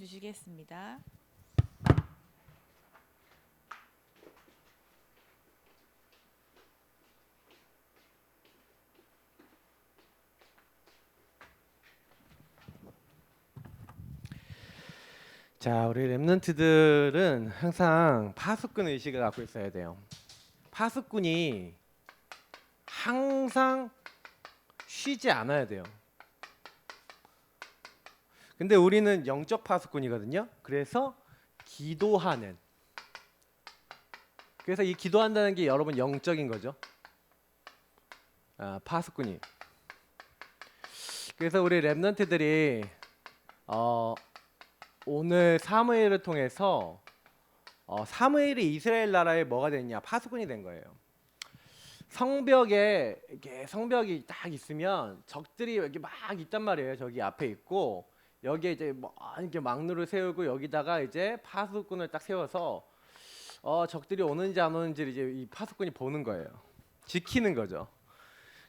주시겠습니다. 자, 우리 랩런트들은 항상 파수꾼 의식을 갖고 있어야 돼요. 파수꾼이 항상 쉬지 않아야 돼요. 근데 우리는 영적 파수꾼이거든요. 그래서 기도하는. 그래서 이 기도한다는 게 여러분 영적인 거죠. 파수꾼이. 그래서 우리 랩런트들이 오늘 사무엘을 통해서 사무엘이 이스라엘 나라에 뭐가 됐냐? 파수꾼이 된 거예요. 성벽에 이렇게 성벽이 딱 있으면 적들이 여기 막 있단 말이에요. 저기 앞에 있고 여기에 이제 뭐 이렇게 막루를 세우고 여기다가 이제 파수꾼을 딱 세워서 적들이 오는지 안 오는지 이제 이 파수꾼이 보는 거예요. 지키는 거죠.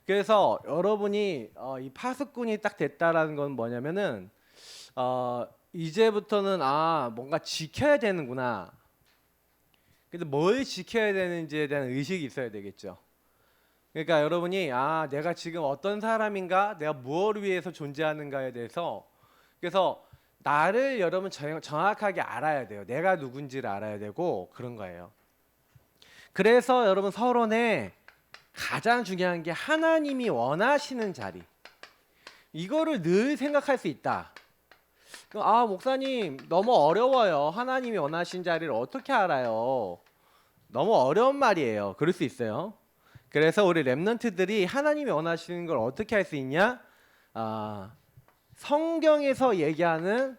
그래서 여러분이 이 파수꾼이 딱 됐다라는 건 뭐냐면은 이제부터는 뭔가 지켜야 되는구나. 근데 뭘 지켜야 되는지에 대한 의식이 있어야 되겠죠. 그러니까 여러분이 내가 지금 어떤 사람인가, 내가 무엇을 위해서 존재하는가에 대해서 그래서 나를 여러분 정확하게 알아야 돼요. 내가 누군지를 알아야 되고 그런 거예요. 그래서 여러분 서론에 가장 중요한 게 하나님이 원하시는 자리. 이거를 늘 생각할 수 있다. 목사님 너무 어려워요. 하나님이 원하신 자리를 어떻게 알아요? 너무 어려운 말이에요. 그럴 수 있어요. 그래서 우리 랩런트들이 하나님이 원하시는 걸 어떻게 할 수 있냐? 성경에서 얘기하는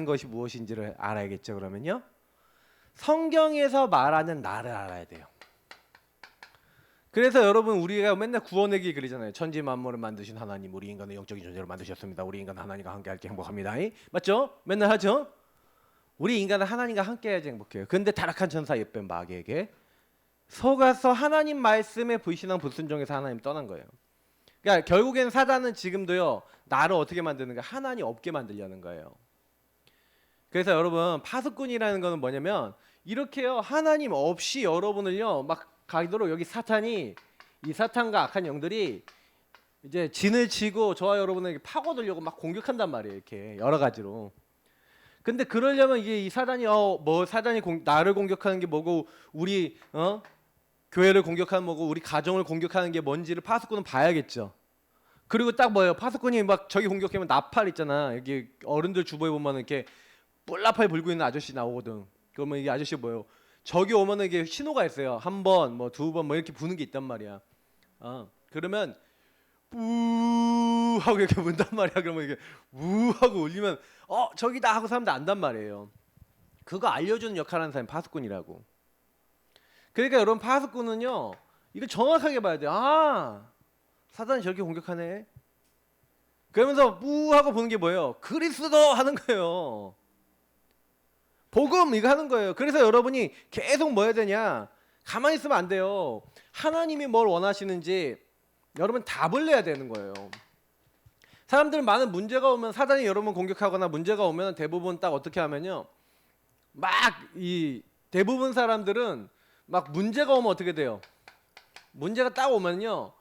것이 무엇인지를 알아야겠죠. 그러면요. 성경에서 말하는 나를 알아야 돼요. 그래서 여러분 우리가 맨날 구원의 길 그리잖아요. 천지 만물을 만드신 하나님, 우리 인간을 영적인 존재로 만드셨습니다. 우리 인간 하나님과 함께할 때 행복합니다. 맞죠? 맨날 하죠? 우리 인간은 하나님과 함께해야지 행복해요. 근데 타락한 천사 예쁜 마귀에게 속아서 하나님 말씀에 불신앙 불순종해서 하나님 떠난 거예요. 그러니까 결국엔 사단은 지금도요. 나를 어떻게 만드는가? 하나님 없게 만들려는 거예요. 그래서 여러분 파수꾼이라는 거는 뭐냐면 이렇게요. 하나님 없이 여러분을요. 막 가도록 여기 이 사탄과 악한 영들이 이제 진을 치고 저와 여러분에게 파고들려고 막 공격한단 말이에요. 이렇게 여러 가지로. 근데 그러려면 이게 이 사단이 나를 공격하는 게 뭐고 우리 교회를 공격하는 뭐고 우리 가정을 공격하는 게 뭔지를 파수꾼은 봐야겠죠. 그리고 딱 뭐예요? 파수꾼이 막 저기 공격하면 나팔 있잖아. 여기 어른들 주보에 보면 이렇게 뿔나팔 불고 있는 아저씨 나오거든. 그러면 이게 아저씨 뭐예요? 저기 오면은 이게 신호가 있어요. 한 번, 뭐 두 번, 뭐 이렇게 부는 게 있단 말이야. 그러면 뿌 하고 이렇게 문단 말이야. 그러면 이게 우 하고 울리면 저기다 하고 사람들 안단 말이에요. 그거 알려주는 역할을 하는 사람이 파수꾼이라고. 그러니까 여러분 파수꾼은요. 이거 정확하게 봐야 돼요. 사단이 저렇게 공격하네. 그러면서 뿌 하고 보는 게 뭐예요? 그리스도 하는 거예요. 복음 이거 하는 거예요. 그래서 여러분이 계속 뭐 해야 되냐? 가만히 있으면 안 돼요. 하나님이 뭘 원하시는지 여러분 답을 내야 되는 거예요. 사람들 많은 문제가 오면 사단이 여러분 공격하거나 문제가 오면 대부분 딱 어떻게 하면요. 대부분 사람들은 막 문제가 오면 어떻게 돼요? 문제가 딱 오면요.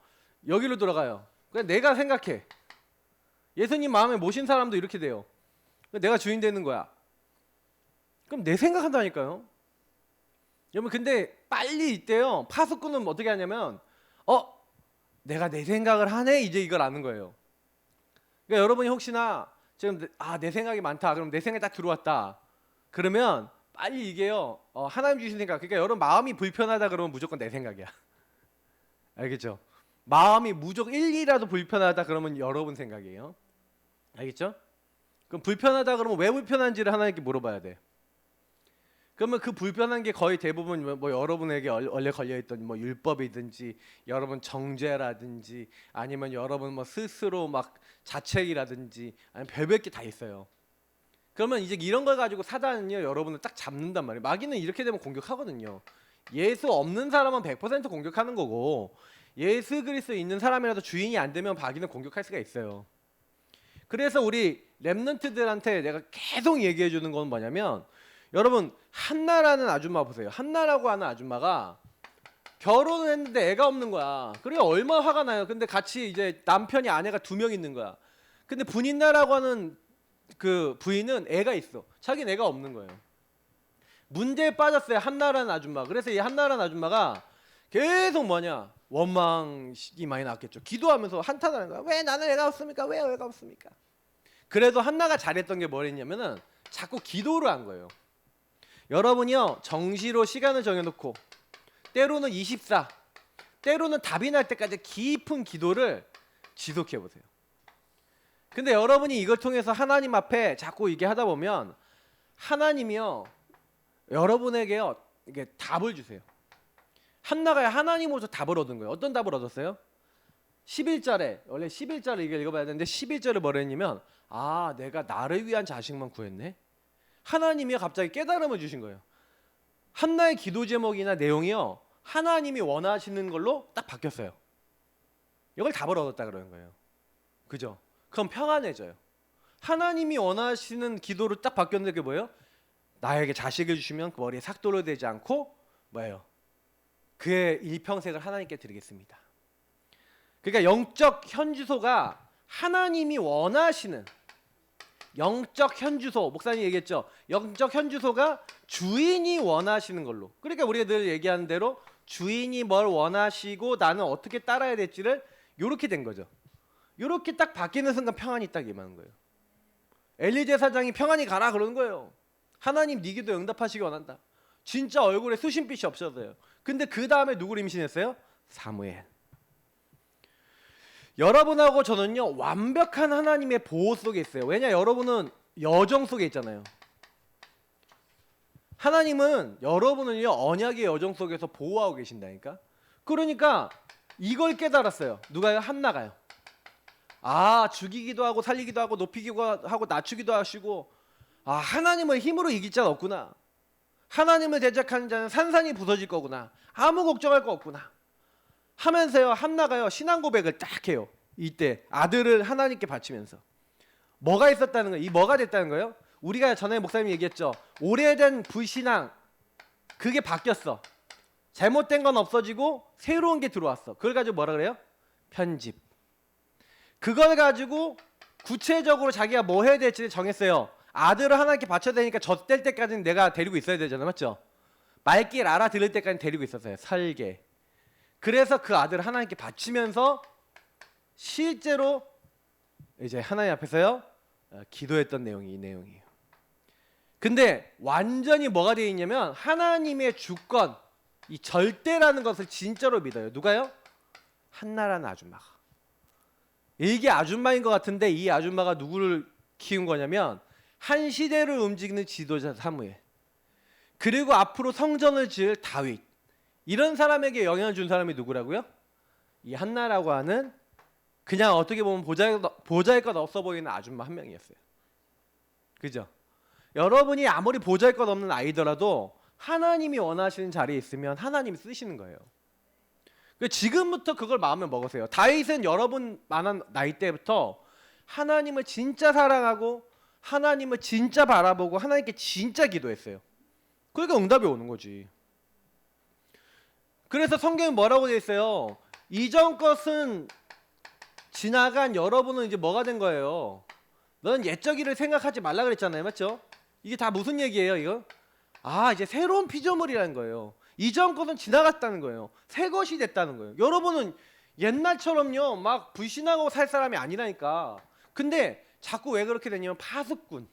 여기로 돌아가요. 그냥 내가 생각해. 예수님 마음에 모신 사람도 이렇게 돼요. 내가 주인 되는 거야. 그럼 내 생각한다니까요. 여러분 근데 빨리 이때요. 파수꾼은 어떻게 하냐면 내가 내 생각을 하네 이제 이걸 아는 거예요. 그러니까 여러분이 혹시나 지금 내 생각이 많다. 그럼 내 생각이 딱 들어왔다. 그러면 빨리 이게요. 하나님 주신 생각. 그러니까 여러분 마음이 불편하다 그러면 무조건 내 생각이야. 알겠죠? 마음이 무조건 1이라도 불편하다 그러면 여러분 생각이에요. 알겠죠? 그럼 불편하다 그러면 왜 불편한지를 하나님께 물어봐야 돼. 그러면 그 불편한 게 거의 대부분 뭐 여러분에게 원래 걸려있던 뭐 율법이든지 여러분 정죄라든지 아니면 여러분 뭐 스스로 막 자책이라든지 아니면 별별 게 다 있어요. 그러면 이제 이런 걸 가지고 사단은요 여러분을 딱 잡는단 말이에요. 마귀는 이렇게 되면 공격하거든요. 예수 없는 사람은 100% 공격하는 거고 예수 그리스도 있는 사람이라도 주인이 안 되면 마귀는 공격할 수가 있어요. 그래서 우리 랩런트들한테 내가 계속 얘기해 주는 건 뭐냐면, 여러분 한나라는 아줌마 보세요. 한나라고 하는 아줌마가 결혼을 했는데 애가 없는 거야. 그래 얼마나 화가 나요. 근데 같이 이제 남편이 아내가 2명 있는 거야. 근데 분인나라고 하는 그 부인은 애가 있어. 자기는 애가 없는 거예요. 문제에 빠졌어요. 한나라는 아줌마. 그래서 이 한나라는 아줌마가 계속 뭐냐, 원망이 많이 났겠죠. 기도하면서 한탄하는 거야. 왜 나는 애가 없습니까? 왜 애가 없습니까? 그래도 한나가 잘했던 게 뭐랬냐면은 자꾸 기도를 한 거예요. 여러분이요, 정시로 시간을 정해놓고 때로는 24, 때로는 답이 날 때까지 깊은 기도를 지속해 보세요. 근데 여러분이 이걸 통해서 하나님 앞에 자꾸 이게 하다 보면 하나님이요, 여러분에게요 이게 답을 주세요. 한나가 하나님으로부터 답을 얻은 거예요. 어떤 답을 얻었어요? 11절에, 원래 11절을 이게 읽어봐야 되는데 11절에 뭐라 했냐면, 아 내가 나를 위한 자식만 구했네. 하나님이 갑자기 깨달음을 주신 거예요. 한나의 기도 제목이나 내용이요, 하나님이 원하시는 걸로 딱 바뀌었어요. 이걸 답을 얻었다 그러는 거예요. 그죠? 그럼 평안해져요. 하나님이 원하시는 기도로 딱 바뀌었는데 그게 뭐예요? 나에게 자식을 주시면 그 머리에 삭도를 대지 않고 뭐예요? 그의 일평생을 하나님께 드리겠습니다. 그러니까 영적 현주소가 하나님이 원하시는 영적 현주소, 목사님 얘기했죠. 영적 현주소가 주인이 원하시는 걸로. 그러니까 우리가 늘 얘기하는 대로 주인이 뭘 원하시고 나는 어떻게 따라야 될지를 이렇게 된 거죠. 이렇게 딱 바뀌는 순간 평안이 딱 임하는 거예요. 엘리 제사장이 평안히 가라 그러는 거예요. 하나님 네 기도 응답하시기 원한다. 진짜 얼굴에 수신빛이 없어져요. 근데 그 다음에 누구를 임신했어요? 사무엘. 여러분하고 저는요 완벽한 하나님의 보호 속에 있어요. 왜냐, 여러분은 여정 속에 있잖아요. 하나님은 여러분을요 언약의 여정 속에서 보호하고 계신다니까. 그러니까 이걸 깨달았어요. 누가요? 한나가요. 아, 죽이기도 하고 살리기도 하고 높이기도 하고 낮추기도 하시고, 아 하나님을 힘으로 이길 자는 없구나. 하나님을 대적하는 자는 산산이 부서질 거구나. 아무 걱정할 거 없구나 하면서요, 한나가요 신앙 고백을 딱 해요. 이때 아들을 하나님께 바치면서 뭐가 있었다는 거예요? 이 뭐가 됐다는 거예요? 우리가 전에 목사님이 얘기했죠. 오래된 불신앙, 그게 바뀌었어. 잘못된 건 없어지고 새로운 게 들어왔어. 그걸 가지고 뭐라 그래요? 편집. 그걸 가지고 구체적으로 자기가 뭐 해야 될지를 정했어요. 아들을 하나님께 바쳐야 되니까 젖 뗄 때까지는 내가 데리고 있어야 되잖아요. 맞죠? 말길 알아들을 때까지 데리고 있었어요. 설계. 그래서 그 아들을 하나님께 바치면서 실제로 이제 하나님 앞에서요 기도했던 내용이 이 내용이에요. 근데 완전히 뭐가 되어 있냐면 하나님의 주권, 이 절대라는 것을 진짜로 믿어요. 누가요? 한나라는 아줌마가. 이게 아줌마인 것 같은데 이 아줌마가 누구를 키운 거냐면 한 시대를 움직이는 지도자 사무엘, 그리고 앞으로 성전을 지을 다윗, 이런 사람에게 영향을 준 사람이 누구라고요? 이 한나라고 하는 그냥 어떻게 보면 보잘것 없어 보이는 아줌마 한 명이었어요. 그죠? 여러분이 아무리 보잘것 없는 아이더라도 하나님이 원하시는 자리에 있으면 하나님이 쓰시는 거예요. 지금부터 그걸 마음에 먹으세요. 다윗은 여러분 만한 나이 때부터 하나님을 진짜 사랑하고 하나님을 진짜 바라보고 하나님께 진짜 기도했어요. 그러니까 응답이 오는 거지. 그래서 성경에 뭐라고 되어 있어요? 이전 것은 지나간 여러분은 이제 뭐가 된 거예요? 너는 옛적 일을 생각하지 말라 그랬잖아요. 맞죠? 이게 다 무슨 얘기예요 이거? 아, 이제 새로운 피조물이라는 거예요. 이전 것은 지나갔다는 거예요. 새 것이 됐다는 거예요. 여러분은 옛날처럼요 막 불신하고 살 사람이 아니라니까. 근데 자꾸 왜 그렇게 되냐면 파수꾼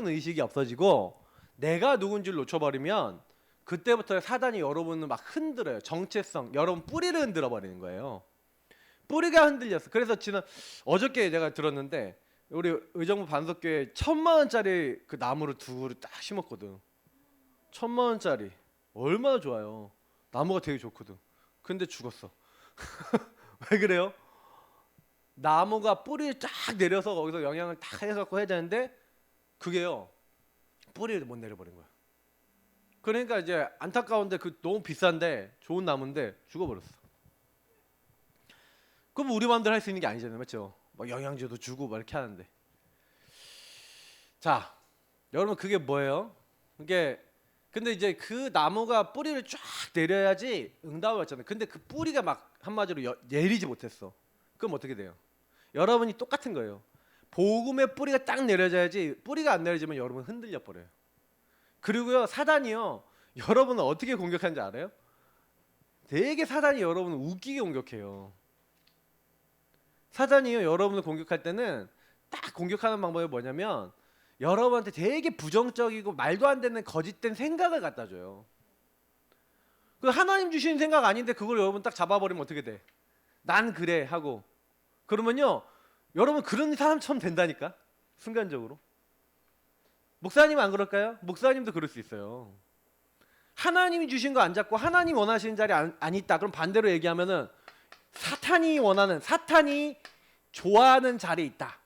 의식이 없어지고 내가 누군지를 놓쳐버리면 그때부터 사단이 여러분을 막 흔들어요. 정체성, 여러분 뿌리를 흔들어 버리는 거예요. 뿌리가 흔들렸어. 그래서 지난 어저께 제가 들었는데 우리 의정부 반석교회 1,000만 원짜리 그 나무를 두 그루 딱 심었거든. 1,000만 원짜리 얼마나 좋아요. 나무가 되게 좋거든. 근데 죽었어. 왜 그래요? 나무가 뿌리를 쫙 내려서 거기서 영양을 딱 해갖고 해야 되는데 그게요 뿌리를 못 내려버린 거야. 그러니까 이제 안타까운데 그 너무 비싼데 좋은 나무인데 죽어버렸어. 그럼 우리 마음대로 할 수 있는 게 아니잖아요. 맞죠? 뭐 영양제도 주고 막 이렇게 하는데. 자, 여러분 그게 뭐예요? 이게 근데 이제 그 나무가 뿌리를 쫙 내려야지 응답을 받잖아요. 근데 그 뿌리가 막 한마디로 내리지 못했어. 그럼 어떻게 돼요? 여러분이 똑같은 거예요. 복음의 뿌리가 딱 내려져야지 뿌리가 안 내려지면 여러분 흔들려 버려요. 그리고요 사단이요 여러분을 어떻게 공격하는지 알아요? 되게 사단이 여러분을 웃기게 공격해요. 사단이요 여러분을 공격할 때는 딱 공격하는 방법이 뭐냐면 여러분한테 되게 부정적이고 말도 안 되는 거짓된 생각을 갖다 줘요. 그 하나님 주시는 생각 아닌데 그걸 여러분 딱 잡아버리면 어떻게 돼? 난 그래 하고 그러면요 여러분 그런 사람처럼 된다니까 순간적으로. 목사님 안 그럴까요? 목사님도 그럴 수 있어요. 하나님이 주신 거 안 잡고 하나님 원하시는 자리 안 있다. 그럼 반대로 얘기하면은 사탄이 좋아하는 자리에 있다.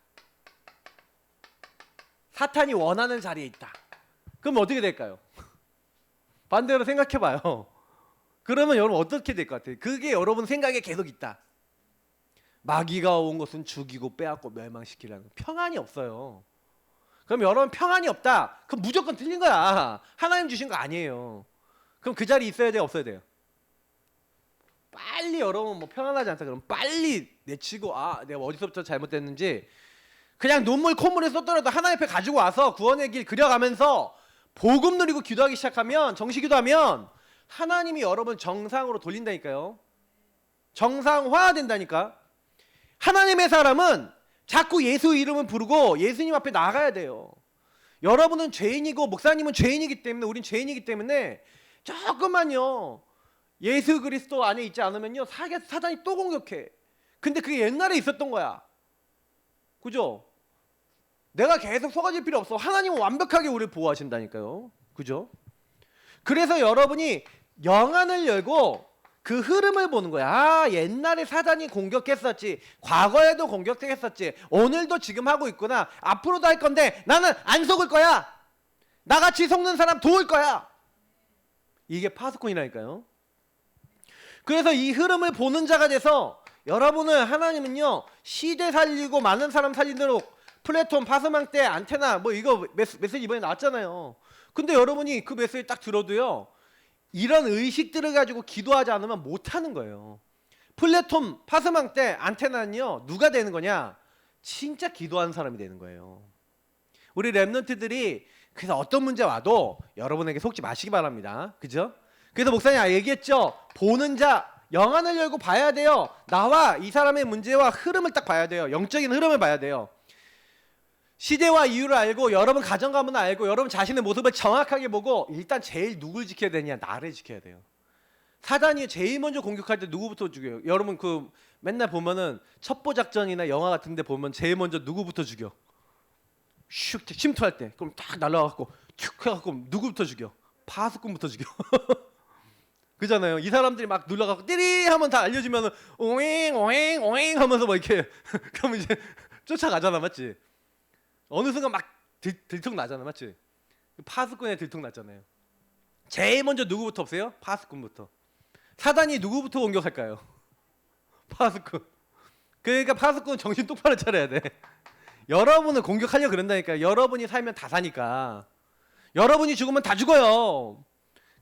사탄이 원하는 자리에 있다. 그럼 어떻게 될까요? 반대로 생각해봐요. 그러면 여러분 어떻게 될 것 같아요? 그게 여러분 생각에 계속 있다. 마귀가 온 것은 죽이고 빼앗고 멸망시키라는 평안이 없어요. 그럼 여러분 평안이 없다. 그럼 무조건 틀린 거야. 하나님 주신 거 아니에요. 그럼 그 자리에 있어야 돼요? 없어야 돼요? 빨리 여러분 뭐 평안하지 않다 그러면 빨리 내치고 내가 어디서부터 잘못됐는지 그냥 눈물 콧물을 쏟더라도 하나님 앞에 가지고 와서 구원의 길 그려가면서 복음 누리고 기도하기 시작하면 정시 기도하면 하나님이 여러분 정상으로 돌린다니까요. 정상화 된다니까. 하나님의 사람은 자꾸 예수 이름을 부르고 예수님 앞에 나가야 돼요. 여러분은 죄인이고 목사님은 죄인이기 때문에 우린 죄인이기 때문에 조금만요 예수 그리스도 안에 있지 않으면요 사단이 또 공격해. 근데 그게 옛날에 있었던 거야. 그죠? 내가 계속 속아질 필요 없어. 하나님은 완벽하게 우리를 보호하신다니까요. 그죠? 그래서 여러분이 영안을 열고 그 흐름을 보는 거야. 옛날에 사단이 공격했었지. 과거에도 공격했었지. 오늘도 지금 하고 있구나. 앞으로도 할 건데 나는 안 속을 거야. 나같이 속는 사람 도울 거야. 이게 파수꾼이라니까요. 그래서 이 흐름을 보는 자가 돼서 여러분을 하나님은요 시대 살리고 많은 사람 살리도록 플랫폼 파스망 때 안테나 뭐 이거 메시지 이번에 나왔잖아요. 근데 여러분이 그 메시지 딱 들어도요 이런 의식들을 가지고 기도하지 않으면 못하는 거예요. 플랫폼 파스망 때 안테나는요 누가 되는 거냐? 진짜 기도하는 사람이 되는 거예요. 우리 랩런트들이 그래서 어떤 문제 와도 여러분에게 속지 마시기 바랍니다. 그죠? 그래서 목사님 얘기했죠. 보는 자 영안을 열고 봐야 돼요. 나와 이 사람의 문제와 흐름을 딱 봐야 돼요. 영적인 흐름을 봐야 돼요. 시대와 이유를 알고 여러분 가정 가문을 알고 여러분 자신의 모습을 정확하게 보고 일단 제일 누굴 지켜야 되냐? 나를 지켜야 돼요. 사단이 제일 먼저 공격할 때 누구부터 죽여요? 여러분 그 맨날 보면은 첩보 작전이나 영화 같은 데 보면 제일 먼저 누구부터 죽여? 슉 침투할 때 그럼 딱 날라가고 툭 해갖고 누구부터 죽여? 파수꾼부터 죽여. 그잖아요. 이 사람들이 막 눌러갖고 띠리 하면 다 알려주면은 오잉 오잉 오잉 하면서 막 이렇게 그러면 이제 쫓아가잖아, 맞지? 어느 순간 막 들통 나잖아, 맞지? 파수꾼에 들통 났잖아요. 제일 먼저 누구부터 없어요? 파수꾼부터. 사단이 누구부터 공격할까요? 파수꾼. 그러니까 파수꾼은 정신 똑바로 차려야 돼. 여러분을 공격하려고 그런다니까. 여러분이 살면 다 사니까. 여러분이 죽으면 다 죽어요.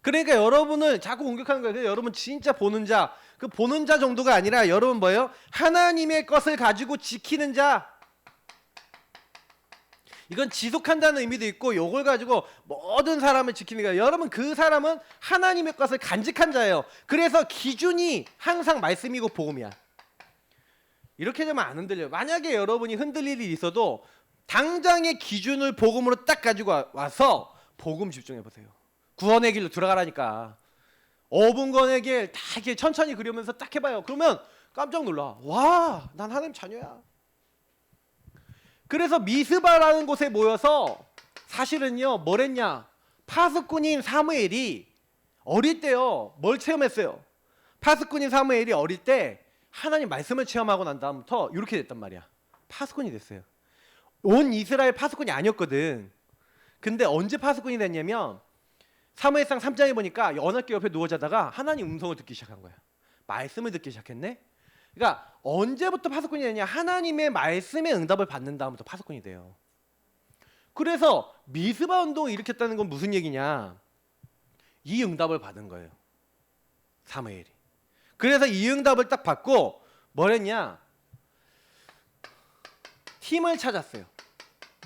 그러니까 여러분을 자꾸 공격하는 거예요. 여러분 진짜 보는 자, 그 보는 자 정도가 아니라 여러분 뭐예요? 하나님의 것을 가지고 지키는 자. 이건 지속한다는 의미도 있고 이걸 가지고 모든 사람을 지키는 거예요. 여러분 그 사람은 하나님의 것을 간직한 자예요. 그래서 기준이 항상 말씀이고 복음이야. 이렇게 되면 안 흔들려요. 만약에 여러분이 흔들릴 일이 있어도 당장의 기준을 복음으로 딱 가지고 와서 복음 집중해 보세요. 구원의 길로 들어가라니까. 5분 구원의 길 다 이렇게 천천히 그리면서 딱 해봐요. 그러면 깜짝 놀라. 와, 난 하나님 자녀야. 그래서 미스바라는 곳에 모여서 사실은요 뭘 했냐? 파수꾼인 사무엘이 어릴 때요 뭘 체험했어요? 파수꾼인 사무엘이 어릴 때 하나님 말씀을 체험하고 난 다음부터 이렇게 됐단 말이야. 파수꾼이 됐어요. 온 이스라엘 파수꾼이 아니었거든. 근데 언제 파수꾼이 됐냐면 사무엘상 3장에 보니까 언약궤 옆에 누워 자다가 하나님 음성을 듣기 시작한 거야. 말씀을 듣기 시작했네. 그러니까 언제부터 파수꾼이 되냐? 하나님의 말씀에 응답을 받는 다음부터 파수꾼이 돼요. 그래서 미스바 운동을 일으켰다는 건 무슨 얘기냐? 이 응답을 받은 거예요. 사무엘이. 그래서 이 응답을 딱 받고 뭘 했냐? 팀을 찾았어요.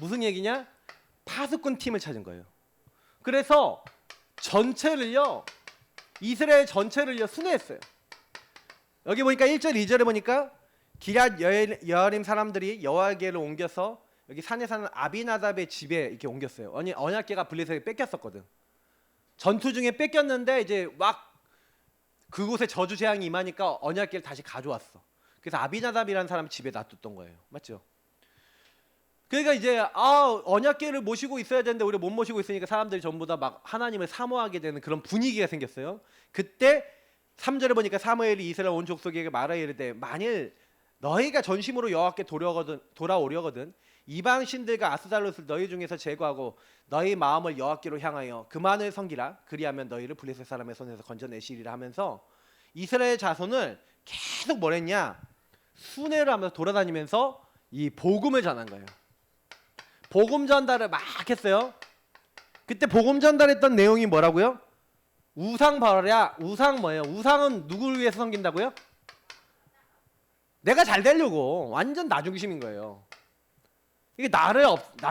무슨 얘기냐? 파수꾼 팀을 찾은 거예요. 그래서 전체를요, 이스라엘 전체를요 순회했어요. 여기 보니까 1절 2절에 보니까 기럇 여아림 사람들이 여호와께를 옮겨서 여기 산에 사는 아비나답의 집에 이렇게 옮겼어요. 아니 언약궤가 블레셋에 뺏겼었거든. 전투 중에 뺏겼는데 이제 막 그곳에 저주 재앙이 임하니까 언약궤를 다시 가져왔어. 그래서 아비나답이라는 사람 집에 놔뒀던 거예요. 맞죠? 그러니까 이제 언약궤를 모시고 있어야 되는데 우리가 못 모시고 있으니까 사람들이 전부 다 막 하나님을 사모하게 되는 그런 분위기가 생겼어요. 그때 3절에 보니까 사무엘이 이스라엘 온 족속에게 말하여 이르되 만일 너희가 전심으로 여호와께 돌아오려거든 이방 신들과 아스달롯을 너희 중에서 제거하고 너희 마음을 여호와께로 향하여 그만을 섬기라. 그리하면 너희를 블레셋 사람의 손에서 건져내시리라 하면서 이스라엘 자손을 계속 뭘 했냐? 순회를 하면서 돌아다니면서 이 복음을 전한 거예요. 복음 전달을 막 했어요. 그때 복음 전달했던 내용이 뭐라고요? 우상 버려라. 우상 뭐예요? 우상은 누구를 위해서 섬긴다고요? 내가 잘 되려고. 완전 나 중심인 거예요. 이게 나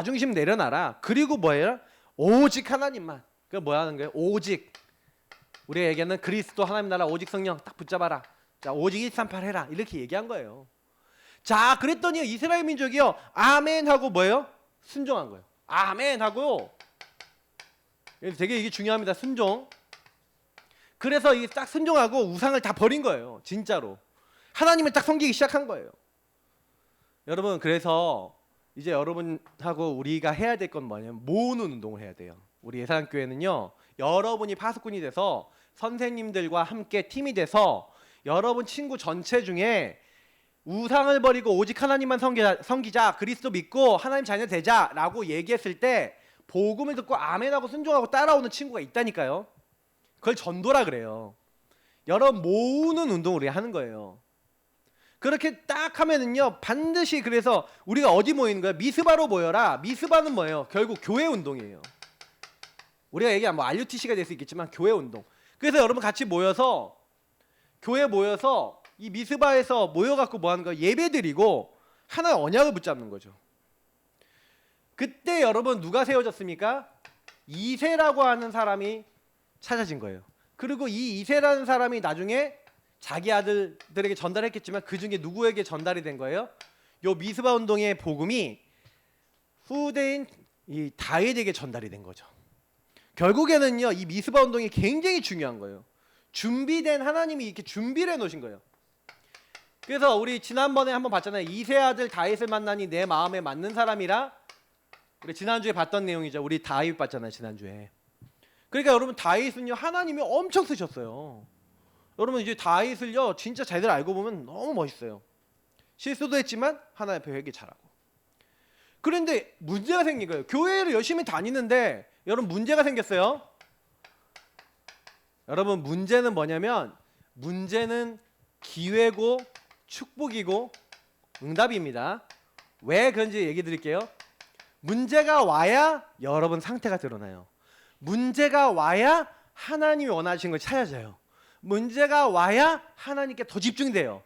중심 내려놔라. 그리고 뭐예요? 오직 하나님만. 그게 뭐 하는 거예요? 오직. 우리가 얘기하는 그리스도 하나님 나라 오직 성령 딱 붙잡아라. 자, 오직 138 해라. 이렇게 얘기한 거예요. 자, 그랬더니 이스라엘 민족이요. 아멘 하고 뭐예요? 순종한 거예요. 아멘 하고요. 되게 이게 중요합니다. 순종. 그래서 이 딱 순종하고 우상을 다 버린 거예요. 진짜로. 하나님을 딱 섬기기 시작한 거예요. 여러분, 그래서 이제 여러분하고 우리가 해야 될 건 뭐냐면 모으는 운동을 해야 돼요. 우리 예산교회는요. 여러분이 파수꾼이 돼서 선생님들과 함께 팀이 돼서 여러분 친구 전체 중에 우상을 버리고 오직 하나님만 섬기자, 그리스도 믿고 하나님 자녀 되자라고 얘기했을 때 복음을 듣고 아멘하고 순종하고 따라오는 친구가 있다니까요. 그걸 전도라 그래요. 여러분 모으는 운동을 우리가 하는 거예요. 그렇게 딱 하면은요 반드시 그래서 우리가 어디 모이는 거야? 미스바로 모여라. 미스바는 뭐예요? 결국 교회 운동이에요. 우리가 얘기하면 뭐 RUTC가 될 수 있겠지만 교회 운동. 그래서 여러분 같이 모여서 교회 모여서 이 미스바에서 모여갖고 뭐 하는 거야? 예배 드리고 하나의 언약을 붙잡는 거죠. 그때 여러분 누가 세워졌습니까? 이새라고 하는 사람이 찾아진 거예요. 그리고 이 이새라는 사람이 나중에 자기 아들들에게 전달했겠지만 그 중에 누구에게 전달이 된 거예요? 요 미스바 운동의 복음이 후대인 이 다윗에게 전달이 된 거죠. 결국에는요 이 미스바 운동이 굉장히 중요한 거예요. 준비된 하나님이 이렇게 준비를 해놓으신 거예요. 그래서 우리 지난번에 한번 봤잖아요. 이새 아들 다윗을 만나니 내 마음에 맞는 사람이라. 우리 지난주에 봤던 내용이죠. 우리 다윗 봤잖아요 지난주에. 그러니까 여러분 다윗은요 하나님이 엄청 쓰셨어요. 여러분 이제 다윗을요 진짜 잘들 알고 보면 너무 멋있어요. 실수도 했지만 하나님 앞에 회개 잘하고. 그런데 문제가 생긴 거예요. 교회를 열심히 다니는데 여러분 문제가 생겼어요. 여러분 문제는 뭐냐면 문제는 기회고 축복이고 응답입니다. 왜 그런지 얘기 드릴게요. 문제가 와야 여러분 상태가 드러나요. 문제가 와야 하나님이 원하시는 걸 찾아져요. 문제가 와야 하나님께 더 집중돼요.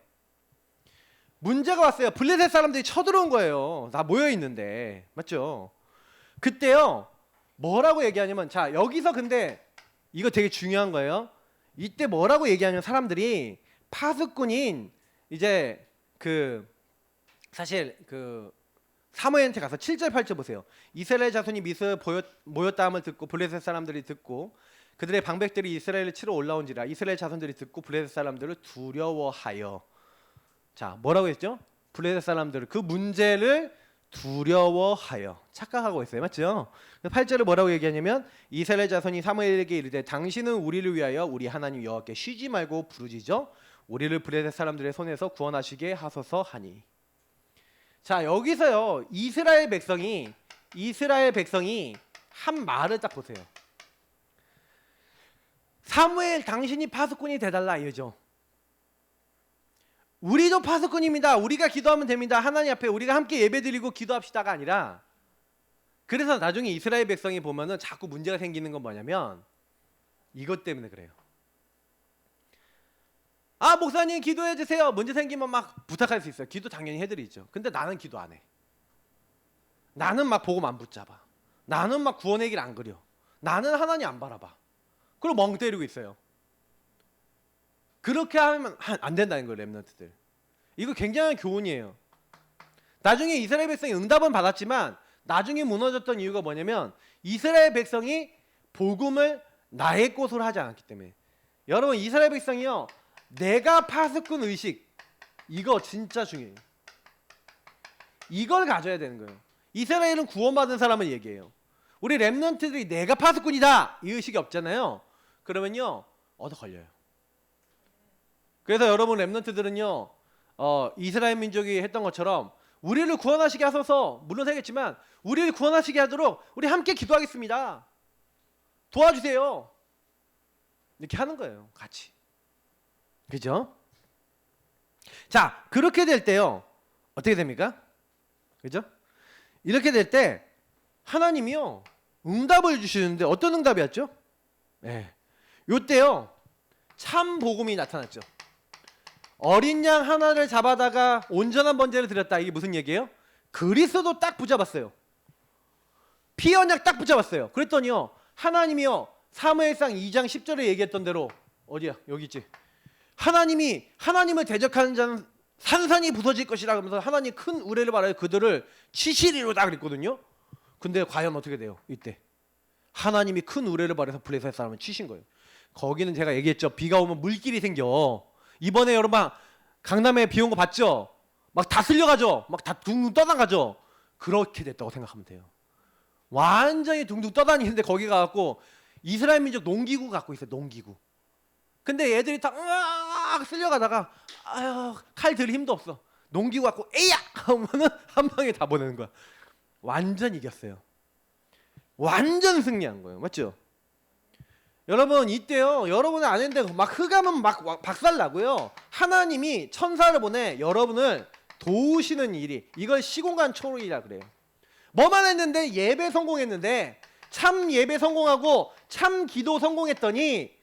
문제가 왔어요. 블레셋 사람들이 쳐들어온 거예요. 다 모여 있는데. 맞죠? 그때요. 뭐라고 얘기하냐면 자, 여기서 근데 이거 되게 중요한 거예요. 이때 뭐라고 얘기하냐면 사람들이 파수꾼인 이제 그 사실 그 사무엘한테 가서 7절 8절 보세요. 이스라엘 자손이 미스에 모였다 함을 듣고 블레셋 사람들이 듣고 그들의 방백들이 이스라엘을 치러 올라온지라 이스라엘 자손들이 듣고 블레셋 사람들을 두려워하여. 자, 뭐라고 했죠? 블레셋 사람들을 그 문제를 두려워하여 착각하고 있어요. 맞죠? 8절에 뭐라고 얘기하냐면 이스라엘 자손이 사무엘에게 이르되 당신은 우리를 위하여 우리 하나님 여호와께 쉬지 말고 부르짖어 우리를 블레셋 사람들의 손에서 구원하시게 하소서 하니. 자, 여기서요 이스라엘 백성이 한 말을 딱 보세요. 사무엘 당신이 파수꾼이 돼달라 이거죠. 우리도 파수꾼입니다. 우리가 기도하면 됩니다. 하나님 앞에 우리가 함께 예배드리고 기도합시다가 아니라, 그래서 나중에 이스라엘 백성이 보면은 자꾸 문제가 생기는 건 뭐냐면 이것 때문에 그래요. 아, 목사님 기도해 주세요. 문제 생기면 막 부탁할 수 있어요. 기도 당연히 해드리죠. 근데 나는 기도 안 해. 나는 막 복음 안 붙잡아. 나는 막 구원의 길 안 그려. 나는 하나님 안 바라봐. 그리고 멍 때리고 있어요. 그렇게 하면 안 된다는 거예요, 렘넌트들. 이거 굉장한 교훈이에요. 나중에 이스라엘 백성이 응답은 받았지만 나중에 무너졌던 이유가 뭐냐면 이스라엘 백성이 복음을 나의 것으로 하지 않았기 때문에. 여러분, 이스라엘 백성이요, 내가 파수꾼 의식, 이거 진짜 중요해요. 이걸 가져야 되는 거예요. 이스라엘은 구원받은 사람을 얘기해요. 우리 렘넌트들이 내가 파수꾼이다 이 의식이 없잖아요. 그러면요 얻어 걸려요. 그래서 여러분 렘넌트들은요 이스라엘 민족이 했던 것처럼 우리를 구원하시게 하소서, 물론 하겠지만 우리를 구원하시게 하도록 우리 함께 기도하겠습니다. 도와주세요. 이렇게 하는 거예요, 같이. 그죠? 자, 그렇게 될 때요 어떻게 됩니까? 그죠? 이렇게 될 때 하나님이요 응답을 주시는데 어떤 응답이었죠? 네. 요때요 참 복음이 나타났죠. 어린 양 하나를 잡아다가 온전한 번제를 드렸다. 이게 무슨 얘기예요? 그리스도 딱 붙잡았어요. 피 언약 딱 붙잡았어요. 그랬더니요 하나님이요 사무엘상 2장 10절에 얘기했던 대로, 어디야? 여기 있지. 하나님이 하나님을 대적하는 자는 산산이 부서질 것이라 하면서 하나님 큰 우레를 바라여 그들을 치시리로다 그랬거든요. 근데 과연 어떻게 돼요? 이때 하나님이 큰 우레를 바라서 블레셋 사람을 치신 거예요. 거기는 제가 얘기했죠. 비가 오면 물길이 생겨. 이번에 여러분 강남에 비 온 거 봤죠? 막 다 쓸려가죠. 막 다 둥둥 떠나가죠. 그렇게 됐다고 생각하면 돼요. 완전히 둥둥 떠다니는데 거기 가갖고 이스라엘 민족 농기구 갖고 있어요. 농기구. 근데 애들이 다 으악 쓸려가다가 아유 칼 들 힘도 없어. 농기구 갖고 에야 하면은 한 방에 다 보내는 거야. 완전 이겼어요. 완전 승리한 거예요. 맞죠? 여러분 이때요 여러분은 안 했는데 막 흑암은 막 박살나고요 하나님이 천사를 보내 여러분을 도우시는 일이, 이걸 시공간 초월이라 그래요. 뭐만 했는데 예배 성공했는데, 참 예배 성공하고 참 기도 성공했더니,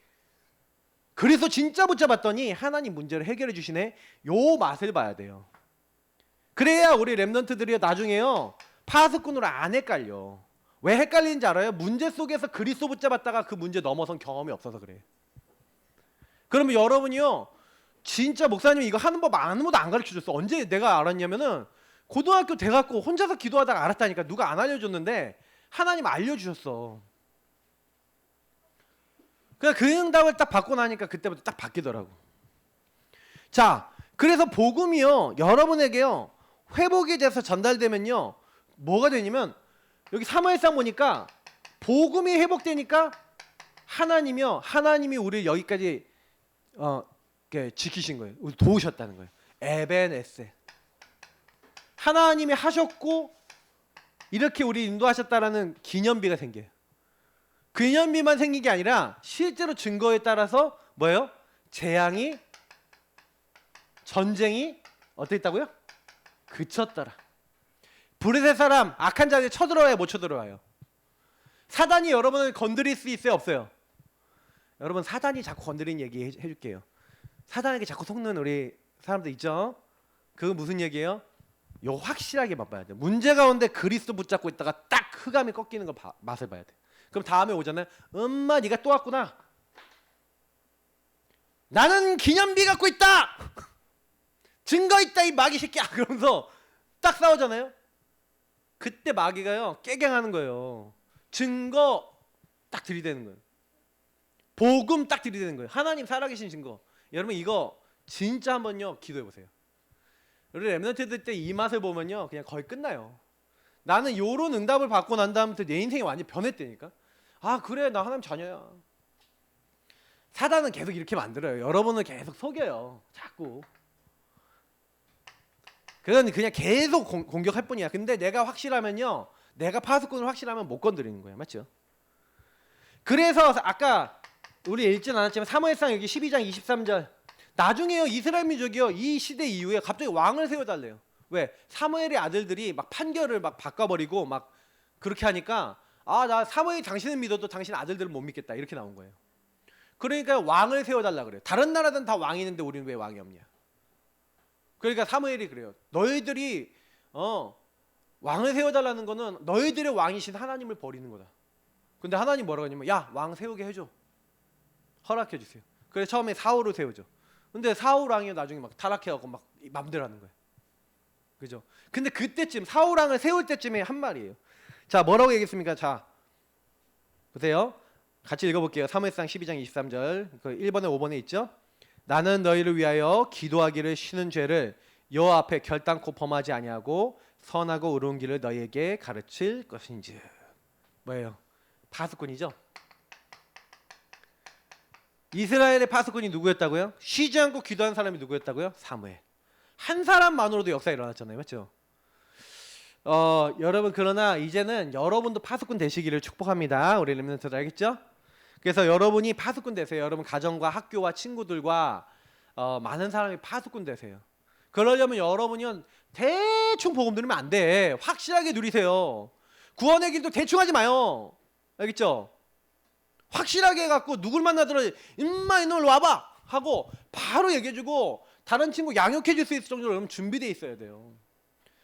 그래서 진짜 붙잡았더니 하나님 문제를 해결해 주시네. 요 맛을 봐야 돼요. 그래야 우리 렘넌트들이 나중에요 파수꾼으로 안 헷갈려. 왜 헷갈리는지 알아요? 문제 속에서 그리스도 붙잡았다가 그 문제 넘어선 경험이 없어서 그래. 그러면 여러분이요 진짜 목사님이 이거 하는 법 아무도 안 가르쳐줬어. 언제 내가 알았냐면은 고등학교 돼갖고 혼자서 기도하다가 알았다니까. 누가 안 알려줬는데 하나님 알려주셨어. 그냥 그 응답을 딱 받고 나니까 그때부터 딱 바뀌더라고. 자, 그래서 복음이요 여러분에게요 회복이 돼서 전달되면요 뭐가 되냐면, 여기 사무엘상 보니까 복음이 회복되니까 하나님이 우리를 여기까지 이렇게 지키신 거예요. 우리 도우셨다는 거예요. 에벤에세. 하나님이 하셨고 이렇게 우리 인도하셨다라는 기념비가 생겨요. 기념비만 생긴 게 아니라 실제로 증거에 따라서 뭐예요? 재앙이, 전쟁이 어떻게 했다고요? 그쳤더라. 블레셋 사람 악한 자들이 쳐들어와요, 못 쳐들어와요? 사단이 여러분을 건드릴 수 있어요, 없어요? 여러분 사단이 자꾸 건드리는 얘기 해줄게요. 사단에게 자꾸 속는 우리 사람들 있죠? 그거 무슨 얘기예요? 요 확실하게 맛봐야 돼요. 문제 가운데 그리스도 붙잡고 있다가 딱 흑암이 꺾이는 걸 맛을 봐야 돼. 그럼 다음에 오잖아요. 엄마 네가 또 왔구나. 나는 기념비 갖고 있다. 증거 있다 이 마귀 새끼야. 그러면서 딱 싸우잖아요. 그때 마귀가요 깨갱하는 거예요. 증거 딱 들이대는 거예요. 복음 딱 들이대는 거예요. 하나님 살아계신 증거. 여러분 이거 진짜 한번요 기도해 보세요. 우리 렘넌트들 때 이 맛을 보면요 그냥 거의 끝나요. 나는 요런 응답을 받고 난 다음부터 내 인생이 완전히 변했다니까. 아 그래 나 하나님 자녀야. 사단은 계속 이렇게 만들어요. 여러분을 계속 속여요. 자꾸. 그건 그냥 계속 공격할 뿐이야. 근데 내가 확실하면요, 내가 파수꾼을 확실하면 못 건드리는 거예요. 맞죠? 그래서 아까 우리 읽진 않았지만 사무엘상 여기 12장 23절 나중에요 이스라엘 민족이요 이 시대 이후에 갑자기 왕을 세워달래요. 왜? 사무엘의 아들들이 막 판결을 막 바꿔버리고 막 그렇게 하니까 아 나 사무엘이 당신을 믿어도 당신 아들들을 못 믿겠다 이렇게 나온 거예요. 그러니까 왕을 세워달라 그래요. 다른 나라들은 다 왕이 있는데 우리는 왜 왕이 없냐. 그러니까 사무엘이 그래요. 너희들이 왕을 세워달라는 거는 너희들의 왕이신 하나님을 버리는 거다. 근데 하나님 뭐라고 하냐면 야 왕 세우게 해줘. 허락해 주세요. 그래서 처음에 사울을 세우죠. 근데 사울 왕이 나중에 막 타락해갖고 막 맘대로 하는 거예요. 그죠? 근데 그때쯤 사울 왕을 세울 때쯤에 한 말이에요. 자 뭐라고 얘기했습니까? 자 보세요. 같이 읽어볼게요. 사무엘상 12장 23절 그 1번에 5번에 있죠. 나는 너희를 위하여 기도하기를 쉬는 죄를 여호와 앞에 결단코 범하지 아니하고 선하고 의로운 길을 너희에게 가르칠 것인지. 뭐예요? 파수꾼이죠. 이스라엘의 파수꾼이 누구였다고요? 쉬지 않고 기도한 사람이 누구였다고요? 사무엘. 한 사람만으로도 역사가 일어났잖아요. 맞죠? 여러분 그러나 이제는 여러분도 파수꾼 되시기를 축복합니다. 우리 렘넌트들 알겠죠? 그래서 여러분이 파수꾼 되세요. 여러분 가정과 학교와 친구들과 많은 사람이 파수꾼 되세요. 그러려면 여러분이 대충 복음 누리면 안 돼. 확실하게 누리세요. 구원의 길도 대충 하지 마요. 알겠죠? 확실하게 해갖고 누굴 만나더라도 임마 이놈을 와봐 하고 바로 얘기해주고 다른 친구 양육해줄 수 있을 정도로 여러분 준비되어 있어야 돼요.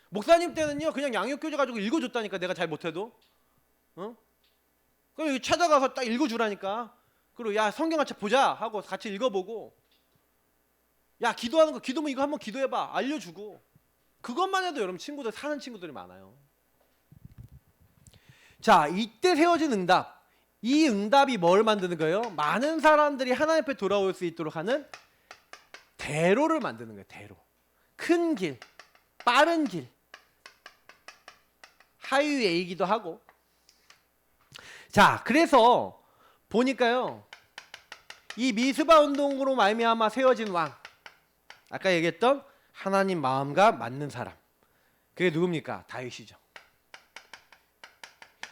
목사님 때는요 그냥 양육교재 가지고 읽어줬다니까. 내가 잘 못해도 그럼 찾아가서 딱 읽어주라니까. 그리고 야 성경 같이 보자 하고 같이 읽어보고 야 기도하는 거 기도면 이거 한번 기도해봐 알려주고 그것만 해도 여러분 친구들 사는 친구들이 많아요. 자 이때 세워진 응답. 이 응답이 뭘 만드는 거예요? 많은 사람들이 하나님 앞에 돌아올 수 있도록 하는 대로를 만드는 거예요. 대로. 큰 길, 빠른 길, 하이웨이이기도 하고. 자 그래서 보니까요 이 미스바 운동으로 말미암아 세워진 왕, 아까 얘기했던 하나님 마음과 맞는 사람, 그게 누굽니까? 다윗이죠.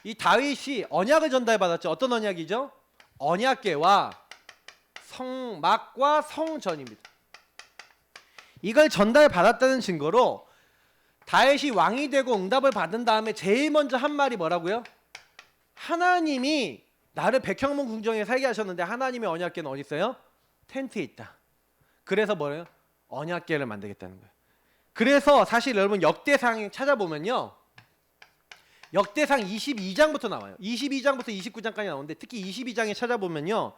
이 다윗이 언약을 전달받았죠. 어떤 언약이죠? 언약궤와 성막과 성전입니다. 이걸 전달받았다는 증거로 다윗이 왕이 되고 응답을 받은 다음에 제일 먼저 한 말이 뭐라고요? 하나님이 나를 백향문 궁정에 살게 하셨는데 하나님의 언약궤는 어디 있어요? 텐트에 있다. 그래서 뭐예요? 언약궤를 만들겠다는 거예요. 그래서 사실 여러분 역대상 찾아보면요 역대상 22장부터 나와요. 22장부터 29장까지 나오는데 특히 22장에 찾아보면요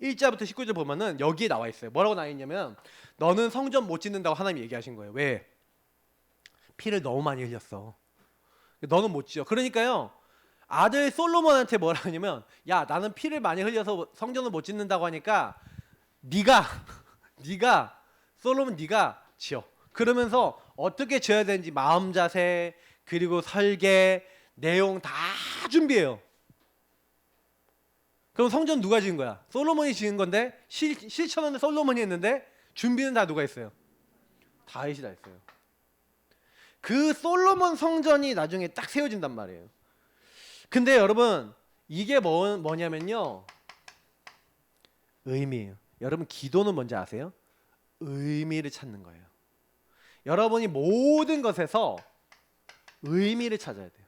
1절부터 19절 보면은 여기에 나와 있어요. 뭐라고 나와 있냐면 너는 성전 못 짓는다고 하나님이 얘기하신 거예요. 왜? 피를 너무 많이 흘렸어. 너는 못 지어. 그러니까요 아들 솔로몬한테 뭐라 하냐면 야 나는 피를 많이 흘려서 성전을 못 짓는다고 하니까 네가 솔로몬 네가 지어. 그러면서 어떻게 지어야 되는지 마음 자세 그리고 설계 내용 다 준비해요. 그럼 성전 누가 지은 거야? 솔로몬이 지은 건데 실천은 솔로몬이 했는데 준비는 다 누가 했어요? 다윗이 다 했어요. 그 솔로몬 성전이 나중에 딱 세워진단 말이에요. 근데 여러분 이게 뭐냐면요 의미예요. 여러분 기도는 뭔지 아세요? 의미를 찾는 거예요. 여러분이 모든 것에서 의미를 찾아야 돼요.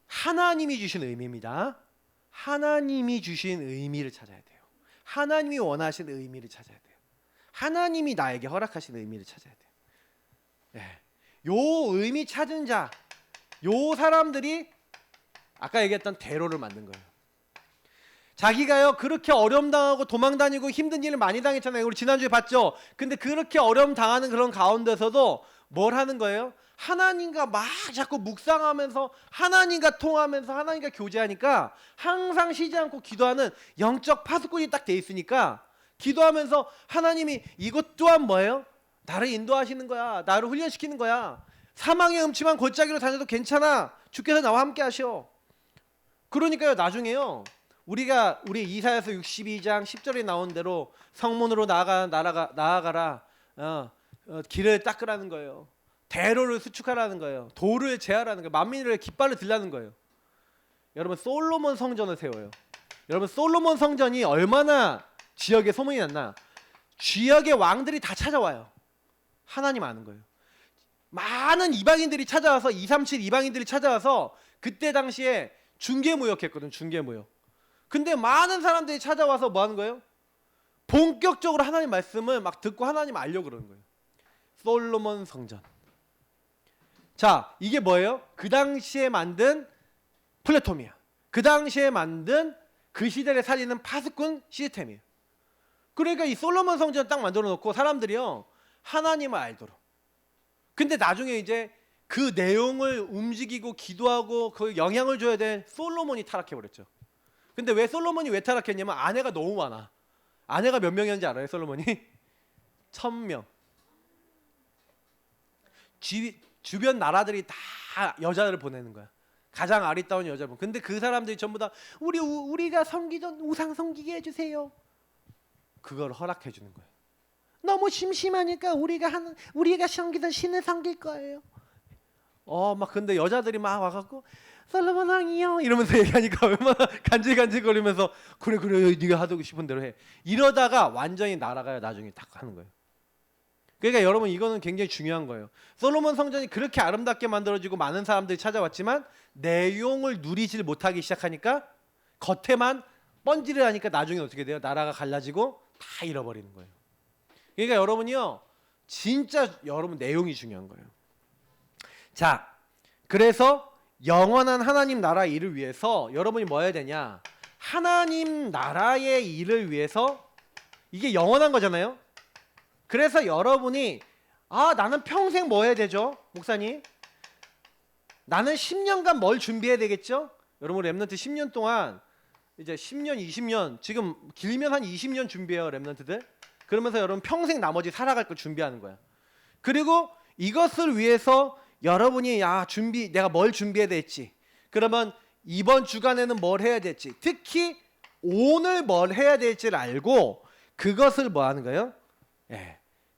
하나님이 주신 의미입니다. 하나님이 주신 의미를 찾아야 돼요. 하나님이 원하시는 의미를 찾아야 돼요. 하나님이 나에게 허락하신 의미를 찾아야 돼요. 네. 요 의미 찾은 자, 요 사람들이 아까 얘기했던 대로를 만든 거예요. 자기가요 그렇게 어려움 당하고 도망 다니고 힘든 일을 많이 당했잖아요. 우리 지난주에 봤죠. 근데 그렇게 어려움 당하는 그런 가운데서도 뭘 하는 거예요? 하나님과 막 자꾸 묵상하면서 하나님과 통하면서 하나님과 교제하니까 항상 쉬지 않고 기도하는 영적 파수꾼이 딱 돼 있으니까 기도하면서 하나님이 이것 또한 뭐예요? 나를 인도하시는 거야. 나를 훈련시키는 거야. 사망의 음침한 골짜기로 다녀도 괜찮아. 주께서 나와 함께 하셔. 그러니까요 나중에요 우리 이사야서 62장 10절에 나온 대로 성문으로 나아가라. 길을 닦으라는 거예요. 대로를 수축하라는 거예요. 도를 제하라는 거예요. 만민을 깃발을 들라는 거예요. 여러분 솔로몬 성전을 세워요. 여러분 솔로몬 성전이 얼마나 지역에 소문이 났나? 지역의 왕들이 다 찾아와요. 하나님 아는 거예요. 많은 이방인들이 찾아와서 237 이방인들이 찾아와서 그때 당시에 중개무역했거든. 중개무역. 근데 많은 사람들이 찾아와서 뭐 하는 거예요? 본격적으로 하나님 말씀을 막 듣고 하나님 알려고 그러는 거예요. 솔로몬 성전. 자, 이게 뭐예요? 그 당시에 만든 플랫폼이야. 그 당시에 만든 그 시대를 살리는 파수꾼 시스템이에요. 그러니까 이 솔로몬 성전을 딱 만들어 놓고 사람들이요 하나님을 알도록. 근데 나중에 이제 그 내용을 움직이고 기도하고 그 영향을 줘야 될 솔로몬이 타락해 버렸죠. 근데 왜 솔로몬이 왜 타락했냐면 아내가 너무 많아. 아내가 몇 명이었는지 알아요? 솔로몬이 1000명. 주변 나라들이 다 여자를 보내는 거야. 가장 아리따운 여자분. 근데 그 사람들이 전부 다 우리가 섬기던 우상 섬기게 해주세요. 그걸 허락해 주는 거예요. 너무 심심하니까 우리가 섬기던 신을 섬길 거예요. 막 근데 여자들이 막 와갖고 솔로몬 왕이요 이러면서 얘기하니까 얼마나 간질간질거리면서 그래 네가 하고 싶은 대로 해. 이러다가 완전히 나라가 나중에 딱 하는 거예요. 그러니까 여러분 이거는 굉장히 중요한 거예요. 솔로몬 성전이 그렇게 아름답게 만들어지고 많은 사람들이 찾아왔지만 내용을 누리질 못하기 시작하니까 겉에만 번지를 하니까 나중에 어떻게 돼요? 나라가 갈라지고 다 잃어버리는 거예요. 그러니까 여러분이요 진짜 여러분 내용이 중요한 거예요. 자, 그래서 영원한 하나님 나라의 일을 위해서 여러분이 뭐 해야 되냐? 하나님 나라의 일을 위해서 이게 영원한 거잖아요. 그래서 여러분이 나는 평생 뭐 해야 되죠? 목사님 나는 10년간 뭘 준비해야 되겠죠? 여러분 랩넌트 10년 동안 이제 10년 20년 지금 길면 한 20년 준비해요 랩넌트들. 그러면서 여러분 평생 나머지 살아갈 거 준비하는 거야. 그리고 이것을 위해서 여러분이 내가 뭘 준비해야 될지, 그러면 이번 주간에는 뭘 해야 될지, 특히 오늘 뭘 해야 될지를 알고 그것을 뭐 하는 거예요?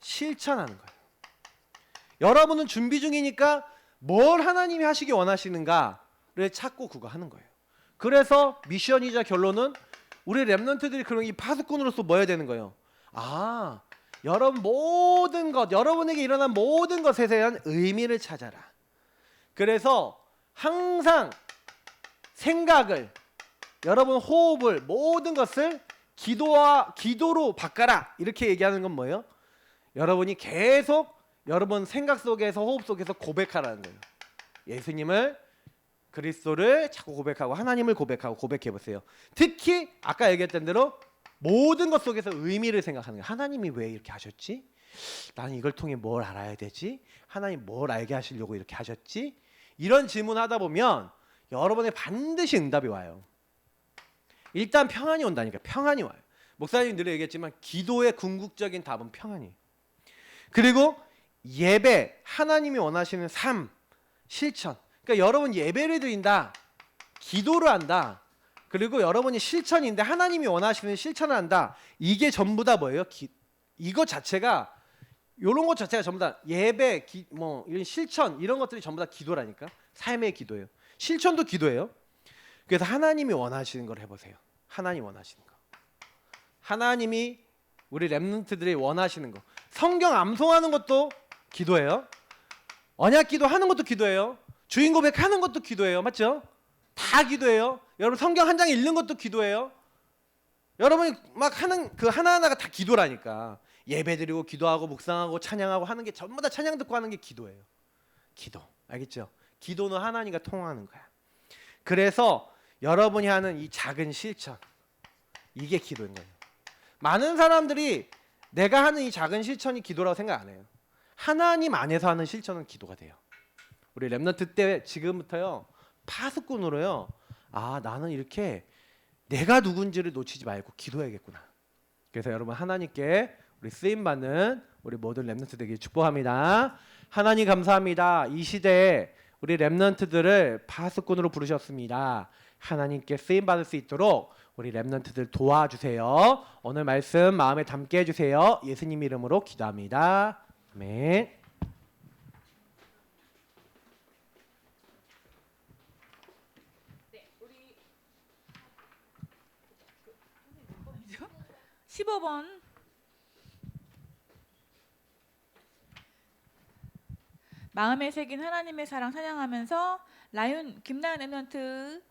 실천하는 거예요. 여러분은 준비 중이니까 뭘 하나님이 하시기 원하시는가를 찾고 그거 하는 거예요. 그래서 미션이자 결론은 우리 랩런트들이 그런 이 파수꾼으로서 뭐 해야 되는 거예요? 여러분 모든 것, 여러분에게 일어난 모든 것에 대한 의미를 찾아라. 그래서 항상 생각을, 여러분 호흡을, 모든 것을 기도로 바꿔라. 이렇게 얘기하는 건 뭐예요? 여러분이 계속 여러분 생각 속에서 호흡 속에서 고백하라는 거예요. 예수님을, 그리스도를 자꾸 고백하고 하나님을 고백하고 고백해 보세요. 특히 아까 얘기했던 대로 모든 것 속에서 의미를 생각하는 거예요. 하나님이 왜 이렇게 하셨지? 나는 이걸 통해 뭘 알아야 되지? 하나님 뭘 알게 하시려고 이렇게 하셨지? 이런 질문하다 보면 여러분의 반드시 응답이 와요. 일단 평안이 온다니까. 평안이 와요. 목사님 늘 얘기했지만 기도의 궁극적인 답은 평안이에요. 그리고 예배, 하나님이 원하시는 삶, 실천. 그러니까 여러분 예배를 드린다, 기도를 한다, 그리고 여러분이 실천인데 하나님이 원하시는 실천을 한다. 이게 전부 다 뭐예요? 이거 자체가, 이런 것 자체가 전부 다 예배, 이런 실천, 이런 것들이 전부 다 기도라니까. 삶의 기도예요. 실천도 기도예요. 그래서 하나님이 원하시는 걸 해보세요. 하나님 원하시는 거. 하나님이 우리 랩런트들이 원하시는 거. 성경 암송하는 것도 기도예요. 언약 기도하는 것도 기도예요. 주인 고백하는 것도 기도예요. 맞죠? 다 기도예요. 여러분 성경 한 장 읽는 것도 기도예요. 여러분이 막 하는 그 하나하나가 다 기도라니까. 예배드리고 기도하고 묵상하고 찬양하고 하는 게 전부 다 찬양 듣고 하는 게 기도예요. 기도. 알겠죠? 기도는 하나님과 통하는 거야. 그래서 여러분이 하는 이 작은 실천, 이게 기도인 거예요. 많은 사람들이 내가 하는 이 작은 실천이 기도라고 생각 안 해요. 하나님 안에서 하는 실천은 기도가 돼요. 우리 랩런트 때 지금부터요 파수꾼으로요. 나는 이렇게 내가 누군지를 놓치지 말고 기도해야겠구나. 그래서 여러분 하나님께 우리 쓰임 받는 우리 모든 랩런트 되길 축복합니다. 하나님 감사합니다. 이 시대에 우리 랩런트들을 파수꾼으로 부르셨습니다. 하나님께 쓰임 받을 수 있도록 우리 랩런트들 도와주세요. 오늘 말씀 마음에 담게 해주세요. 예수님 이름으로 기도합니다. 아멘. 네, 우리 15번 마음에 새긴 하나님의 사랑 찬양하면서 김나연 엠넌트